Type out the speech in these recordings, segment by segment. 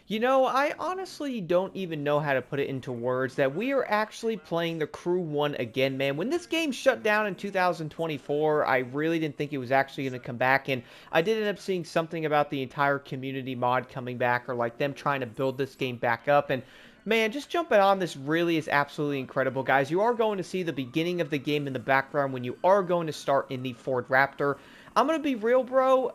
You know, I honestly don't even know how to put it into words that we are actually playing the Crew 1 again, man. When this game shut down in 2024, I really didn't think it was actually going to come back, and I did end up seeing something about the entire community mod coming back, or like them trying to build this game back up, and man, just jumping on this really is absolutely incredible, guys. You are going to see the beginning of the game in the background when you are going to start in the Ford Raptor. I'm going to be real, bro.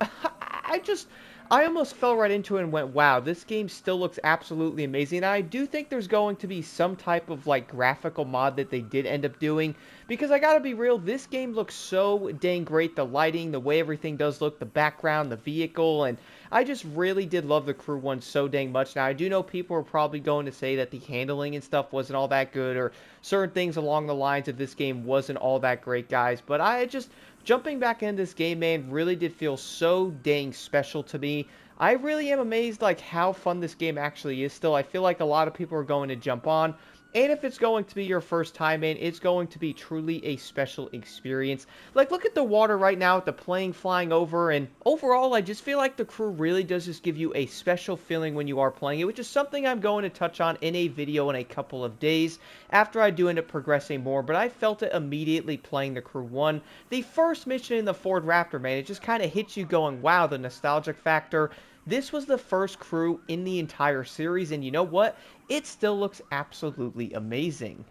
I almost fell right into it and went, wow, this game still looks absolutely amazing. And I do think there's going to be some type of like graphical mod that they did end up doing because I gotta be real, this game looks so dang great. The lighting, the way everything does look, the background, the vehicle, and I just really did love the Crew one so dang much. Now, I do know people are probably going to say that the handling and stuff wasn't all that good or certain things along the lines of this game wasn't all that great, guys, but I just jumping back into this game, man, really did feel so dang special to me. I really am amazed, like, how fun this game actually is still. I feel like a lot of people are going to jump on. And if it's going to be your first time, man, it's going to be truly a special experience. Like, look at the water right now with the plane flying over. And overall, I just feel like the Crew really does just give you a special feeling when you are playing it, which is something I'm going to touch on in a video in a couple of days after I do end up progressing more. But I felt it immediately playing the Crew 1. The first mission in the Ford Raptor, man, it just kind of hits you going, wow, the nostalgic factor. This was the first Crew in the entire series, and you know what? It still looks absolutely amazing.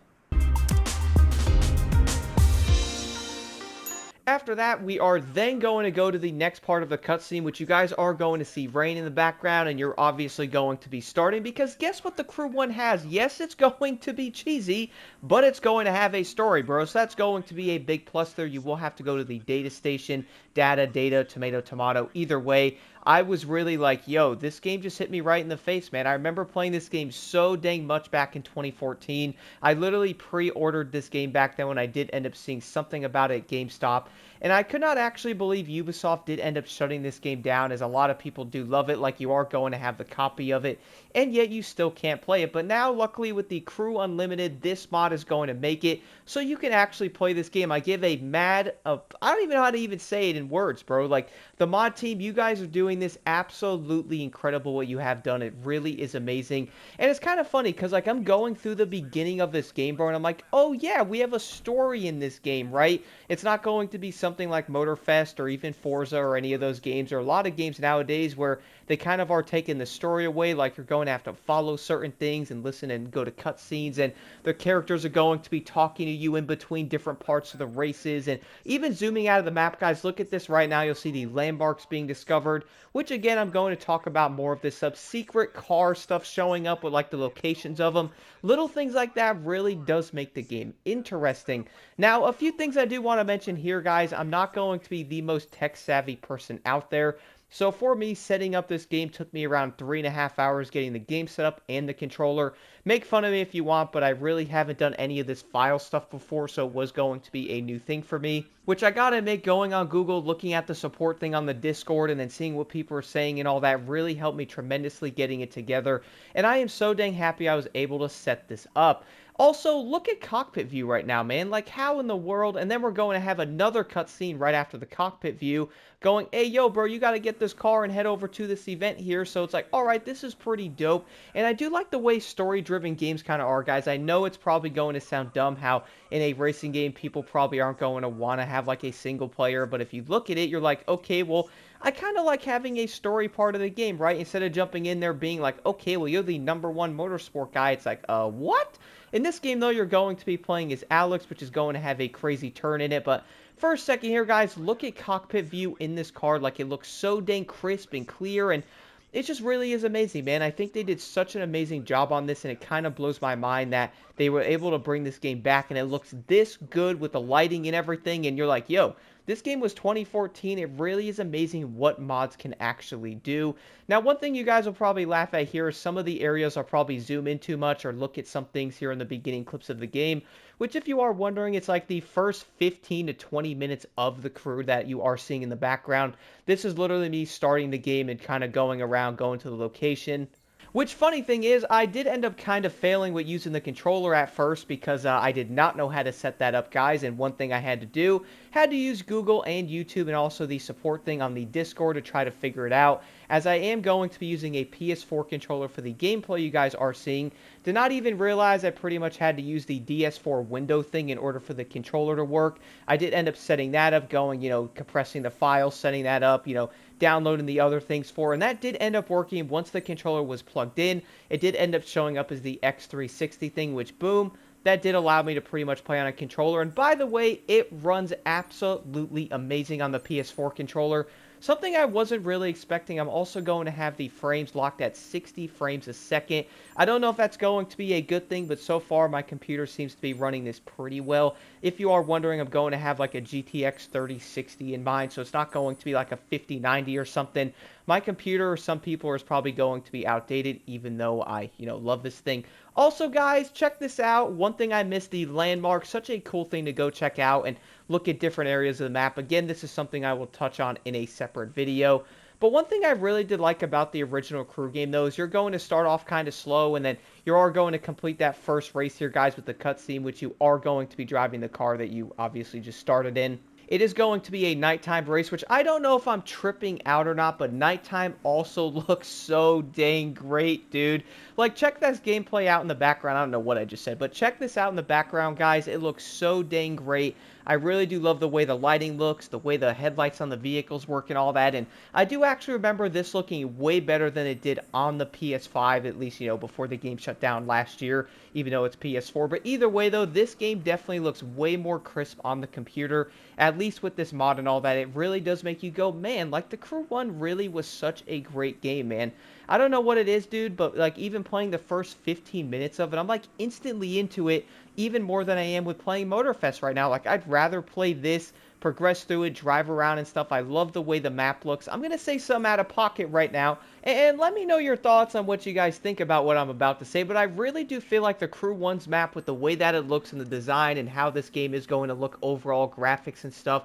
After that, we are then going to go to the next part of the cutscene, which you guys are going to see rain in the background, and you're obviously going to be starting, because guess what the Crew 1 has? Yes, it's going to be cheesy, but it's going to have a story, bro, so that's going to be a big plus there. You will have to go to the data station, data, tomato, either way. I was really like, yo, this game just hit me right in the face, man. I remember playing this game so dang much back in 2014. I literally pre-ordered this game back then when I did end up seeing something about it at GameStop. And I could not actually believe Ubisoft did end up shutting this game down, as a lot of people do love it, like you are going to have the copy of it, and yet you still can't play it. But now, luckily, with the Crew Unlimited, this mod is going to make it so you can actually play this game. I give a I don't even know how to even say it in words, bro. Like, the mod team, you guys are doing this absolutely incredible what you have done. It really is amazing. And it's kind of funny because, like, I'm going through the beginning of this game, bro, and I'm like, oh, yeah, we have a story in this game, right? It's not going to be something like Motorfest or even Forza or any of those games, or a lot of games nowadays where they kind of are taking the story away, like you're going to have to follow certain things and listen and go to cutscenes, and the characters are going to be talking to you in between different parts of the races, and even zooming out of the map, guys, look at this right now. You'll see the landmarks being discovered, which again, I'm going to talk about more of this secret car stuff showing up with like the locations of them. Little things like that really does make the game interesting. Now, a few things I do want to mention here, guys. I'm not going to be the most tech-savvy person out there. So for me, setting up this game took me around 3.5 hours getting the game set up and the controller. Make fun of me if you want, but I really haven't done any of this file stuff before, so it was going to be a new thing for me. Which I gotta admit, going on Google, looking at the support thing on the Discord, and then seeing what people are saying and all that really helped me tremendously getting it together. And I am so dang happy I was able to set this up. Also, look at cockpit view right now, man. Like, how in the world? And then we're going to have another cutscene right after the cockpit view going, hey, yo, bro, you got to get this car and head over to this event here. So it's like, all right, this is pretty dope. And I do like the way story-driven games kind of are, guys. I know it's probably going to sound dumb how in a racing game, people probably aren't going to want to have, like, a single player. But if you look at it, you're like, okay, well, I kind of like having a story part of the game, right? Instead of jumping in there being like, okay, well, you're the #1 motorsport guy. It's like, what? In this game, though, you're going to be playing as Alex, which is going to have a crazy turn in it. But for a second here, guys, look at cockpit view in this car. Like, it looks so dang crisp and clear, and it just really is amazing, man. I think they did such an amazing job on this, and it kind of blows my mind that they were able to bring this game back, and it looks this good with the lighting and everything, and you're like, yo, this game was 2014. It really is amazing what mods can actually do. Now, one thing you guys will probably laugh at here is some of the areas I'll probably zoom in too much or look at some things here in the beginning clips of the game, which if you are wondering, it's like the first 15 to 20 minutes of the Crew that you are seeing in the background. This is literally me starting the game and kind of going around, going to the location. Which, funny thing is, I did end up kind of failing with using the controller at first because I did not know how to set that up, guys. And one thing I had to do, had to use Google and YouTube and also the support thing on the Discord to try to figure it out. As I am going to be using a PS4 controller for the gameplay you guys are seeing. Did not even realize I pretty much had to use the DS4 window thing in order for the controller to work. I did end up setting that up, going, compressing the files, setting that up, downloading the other things for, and that did end up working once the controller was plugged in. It did end up showing up as the X360 thing, which, boom, that did allow me to pretty much play on a controller. And by the way, it runs absolutely amazing on the PS4 controller. Something I wasn't really expecting. I'm also going to have the frames locked at 60 frames a second. I don't know if that's going to be a good thing, but so far my computer seems to be running this pretty well. If you are wondering, I'm going to have like a GTX 3060 in mind, so it's not going to be like a 5090 or something. My computer, some people, is probably going to be outdated, even though I, love this thing. Also, guys, check this out. One thing I missed, the landmarks. Such a cool thing to go check out and look at different areas of the map. Again, this is something I will touch on in a separate video. But one thing I really did like about the original Crew game, though, is you're going to start off kind of slow, and then you are going to complete that first race here, guys, with the cutscene, which you are going to be driving the car that you obviously just started in. It is going to be a nighttime race, which I don't know if I'm tripping out or not, but nighttime also looks so dang great, dude. Like, check this gameplay out in the background. I don't know what I just said, but check this out in the background, guys. It looks so dang great. I really do love the way the lighting looks, the way the headlights on the vehicles work and all that, and I do actually remember this looking way better than it did on the PS5, at least, before the game shut down last year, even though it's PS4. But either way, though, this game definitely looks way more crisp on the computer, at least with this mod and all that. It really does make you go, man, like, the Crew 1 really was such a great game, man. I don't know what it is, dude, but, like, even playing the first 15 minutes of it, I'm, like, instantly into it, even more than I am with playing Motorfest right now. Like, I'd rather play this, progress through it, drive around and stuff. I love the way the map looks. I'm going to say some out of pocket right now, and let me know your thoughts on what you guys think about what I'm about to say, but I really do feel like the Crew 1's map, with the way that it looks and the design and how this game is going to look overall, graphics and stuff,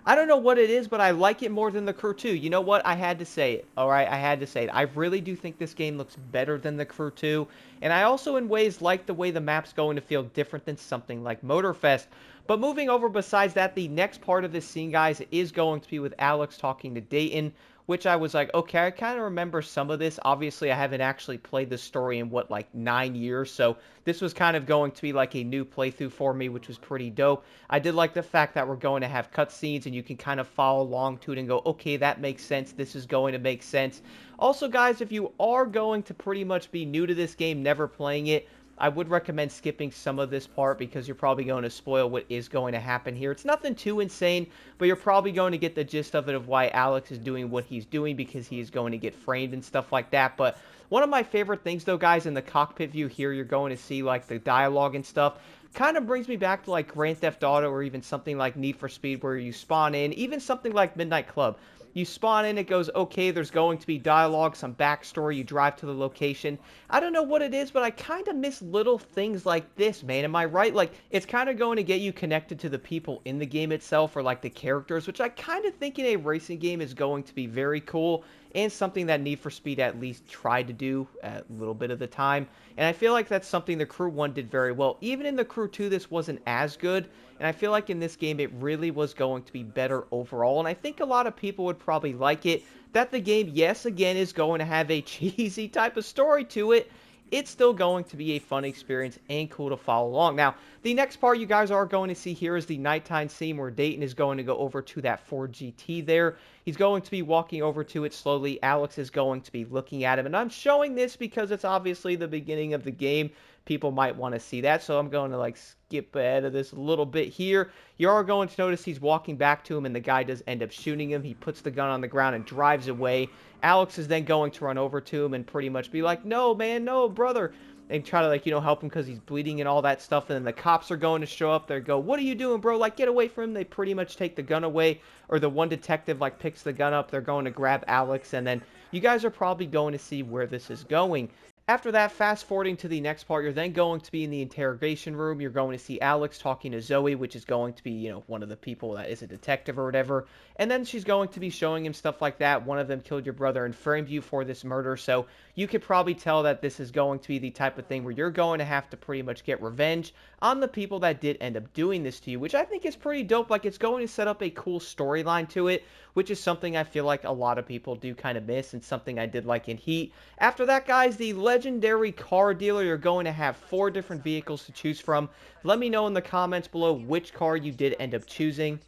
I don't know what it is, but I like it more than the Crew 2. You know what? I had to say it. All right, I had to say it. I really do think this game looks better than the Crew 2. And I also, in ways, like the way the map's going to feel different than something like Motorfest. But moving over, besides that, the next part of this scene, guys, is going to be with Alex talking to Dayton, which I was like, okay, I kind of remember some of this. Obviously, I haven't actually played the story in, what, like 9 years, so this was kind of going to be like a new playthrough for me, which was pretty dope. I did like the fact that we're going to have cutscenes, and you can kind of follow along to it and go, okay, that makes sense, this is going to make sense. Also, guys, if you are going to pretty much be new to this game, never playing it, I would recommend skipping some of this part because you're probably going to spoil what is going to happen here. It's nothing too insane, but you're probably going to get the gist of it, of why Alex is doing what he's doing, because he is going to get framed and stuff like that. But one of my favorite things, though, guys, in the cockpit view here, you're going to see, like, the dialogue and stuff. Kind of brings me back to, like, Grand Theft Auto, or even something like Need for Speed, where you spawn in, even something like Midnight Club. You spawn in, it goes, okay, there's going to be dialogue, some backstory, you drive to the location. I don't know what it is, but I kind of miss little things like this, man. Am I right? Like, it's kind of going to get you connected to the people in the game itself, or like the characters, which I kind of think in a racing game is going to be very cool, and something that Need for Speed at least tried to do a little bit of the time. And I feel like that's something the Crew 1 did very well. Even in the Crew 2, this wasn't as good, and I feel like in this game it really was going to be better overall, and I think a lot of people would probably like it. That the game, yes, again, is going to have a cheesy type of story to it, it's still going to be a fun experience and cool to follow along. Now, the next part you guys are going to see here is the nighttime scene where Dayton is going to go over to that Ford GT there. He's going to be walking over to it slowly. Alex is going to be looking at him, and I'm showing this because it's obviously the beginning of the game. People might want to see that, so I'm going to, like, skip ahead of this a little bit here. You are going to notice he's walking back to him, and the guy does end up shooting him. He puts the gun on the ground and drives away. Alex is then going to run over to him and pretty much be like, no, man, no, brother, and try to, like, help him because he's bleeding and all that stuff. And then the cops are going to show up. They go, what are you doing, bro? Like, get away from him. They pretty much take the gun away, or the one detective, like, picks the gun up. They're going to grab Alex, and then you guys are probably going to see where this is going. After that, fast forwarding to the next part, you're then going to be in the interrogation room. You're going to see Alex talking to Zoe, which is going to be, one of the people that is a detective or whatever. And then she's going to be showing him stuff like that. One of them killed your brother and framed you for this murder. So you could probably tell that this is going to be the type of thing where you're going to have to pretty much get revenge on the people that did end up doing this to you, which I think is pretty dope. Like, it's going to set up a cool storyline to it, which is something I feel like a lot of people do kind of miss and something I did like in Heat. After that, guys, the legendary car dealer, you're going to have 4 different vehicles to choose from. Let me know in the comments below which car you did end up choosing.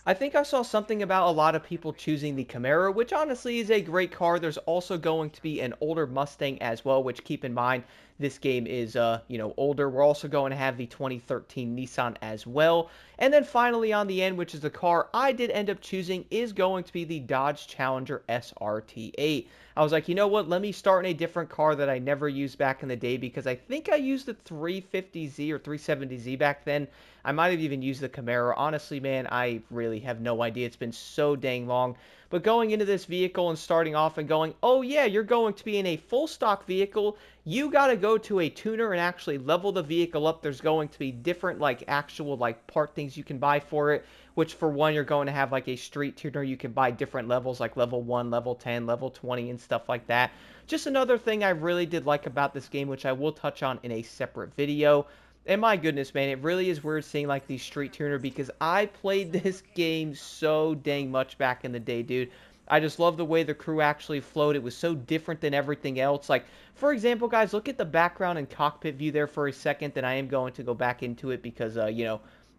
I think I saw something about a lot of people choosing the Camaro, which honestly is a great car. There's also going to be an older Mustang as well, which keep in mind, this game is, older. We're also going to have the 2013 Nissan as well. And then finally on the end, which is the car I did end up choosing, is going to be the Dodge Challenger SRT8. I was like, you know what, let me start in a different car that I never used back in the day, because I think I used the 350Z or 370Z back then. I might have even used the Camaro. Honestly, man, I really have no idea. It's been so dang long. But going into this vehicle and starting off and going, oh yeah, you're going to be in a full stock vehicle. You got to go to a tuner and actually level the vehicle up. There's going to be different, like, actual, like, part things you can buy for it, which for one, you're going to have like a street tuner. You can buy different levels, like level 1, level 10, level 20, and stuff like that. Just another thing I really did like about this game, which I will touch on in a separate video. And my goodness, man, it really is weird seeing like the street tuner, because I played this game so dang much back in the day, dude. I just love the way the crew actually flowed. It was so different than everything else. Like, for example, guys, look at the background and cockpit view there for a second. Then I am going to go back into it because,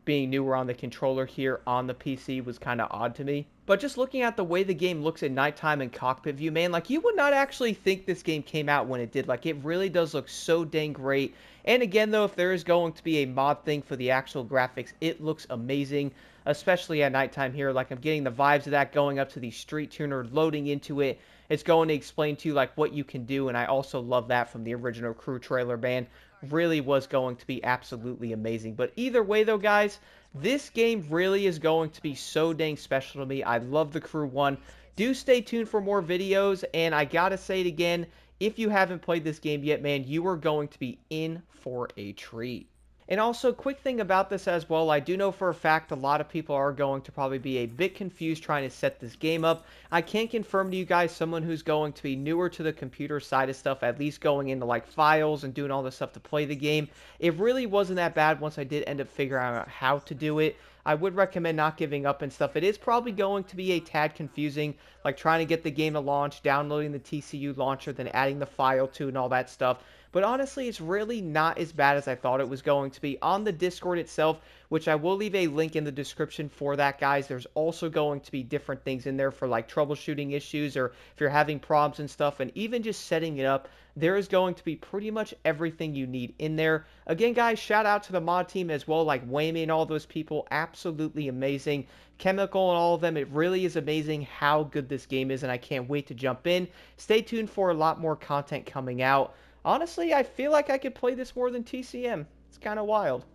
being newer on the controller here on the PC was kind of odd to me. But just looking at the way the game looks at nighttime and cockpit view, man, like, you would not actually think this game came out when it did. Like, it really does look so dang great. And again, though, if there is going to be a mod thing for the actual graphics, it looks amazing, especially at nighttime here. Like, I'm getting the vibes of that going up to the street tuner, loading into it. It's going to explain to you, like, what you can do, and I also love that from the original crew trailer, man. Really was going to be absolutely amazing. But either way, though, guys, this game really is going to be so dang special to me. I love the Crew 1. Do stay tuned for more videos, and I gotta say it again, if you haven't played this game yet, man, you are going to be in for a treat. And also, quick thing about this as well, I do know for a fact a lot of people are going to probably be a bit confused trying to set this game up. I can confirm to you guys, someone who's going to be newer to the computer side of stuff, at least going into like files and doing all this stuff to play the game, it really wasn't that bad once I did end up figuring out how to do it. I would recommend not giving up and stuff. It is probably going to be a tad confusing, like trying to get the game to launch, downloading the TCU launcher, then adding the file to and all that stuff. But honestly, it's really not as bad as I thought it was going to be. On the Discord itself, which I will leave a link in the description for that, guys, there's also going to be different things in there for like troubleshooting issues, or if you're having problems and stuff, and even just setting it up. There is going to be pretty much everything you need in there. Again, guys, shout out to the mod team as well, like Wayme and all those people. Absolutely amazing. Chemical and all of them. It really is amazing how good this game is, and I can't wait to jump in. Stay tuned for a lot more content coming out. Honestly, I feel like I could play this more than TCM. It's kind of wild.